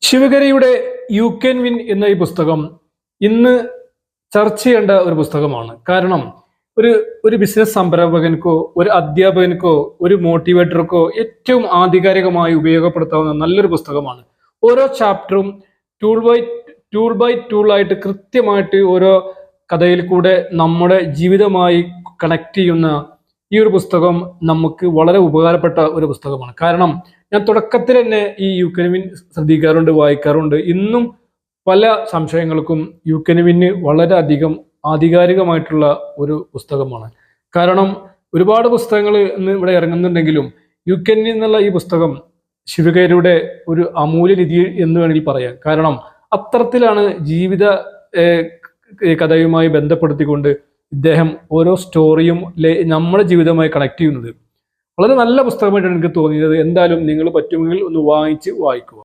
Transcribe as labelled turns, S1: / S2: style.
S1: ശിവഗിരിയുടെ you can win എന്ന ഈ പുസ്തകം ഇന്ന് ചർച്ച ചെയ്യേണ്ട ഒരു പുസ്തകമാണ്. കാരണം ഒരു ഒരു ബിസിനസ് സംരംഭകനക്കോ ഒരു അധ്യാപകനക്കോ ഒരു മോട്ടിവേറ്റർക്കോ ഏറ്റവും ആധികാരികമായി ഉപയോഗപ്പെടുത്താവുന്ന നല്ലൊരു പുസ്തകമാണ്. ഓരോ ചാപ്റ്ററും ടൂൾ ആയിട്ട് കൃത്യമായിട്ട് ഓരോ കഥയിൽ കൂടെ നമ്മുടെ ജീവിതമായി കണക്ട് ചെയ്യുന്ന ഈ ഒരു പുസ്തകം നമുക്ക് വളരെ ഉപകാരപ്പെട്ട ഒരു പുസ്തകമാണ്. കാരണം ഞാൻ തുടക്കത്തിൽ തന്നെ ഈ യു ക്യാൻ വിൻ ശ്രദ്ധിക്കാറുണ്ട്, വായിക്കാറുണ്ട്. ഇന്നും പല സംശയങ്ങൾക്കും യു ക്യാൻ വിന് വളരെയധികം ആധികാരികമായിട്ടുള്ള ഒരു പുസ്തകമാണ്. കാരണം ഒരുപാട് പുസ്തകങ്ങൾ ഇന്ന് ഇവിടെ ഇറങ്ങുന്നുണ്ടെങ്കിലും യു ക്യാൻ വിൻ എന്നുള്ള ഈ പുസ്തകം ശിവഗിരിയുടെ ഒരു അമൂല്യ നിധി എന്ന് വേണമെങ്കിൽ പറയാം. കാരണം അത്തരത്തിലാണ് ജീവിത കഥയുമായി ബന്ധപ്പെടുത്തിക്കൊണ്ട് ഇദ്ദേഹം ഓരോ സ്റ്റോറിയും നമ്മുടെ ജീവിതവുമായി കണക്ട് ചെയ്യുന്നത്. വളരെ നല്ല പുസ്തകമായിട്ടാണ് എനിക്ക് തോന്നിയത്. എന്തായാലും നിങ്ങൾ പറ്റുമെങ്കിൽ ഒന്ന് വായിക്കുക.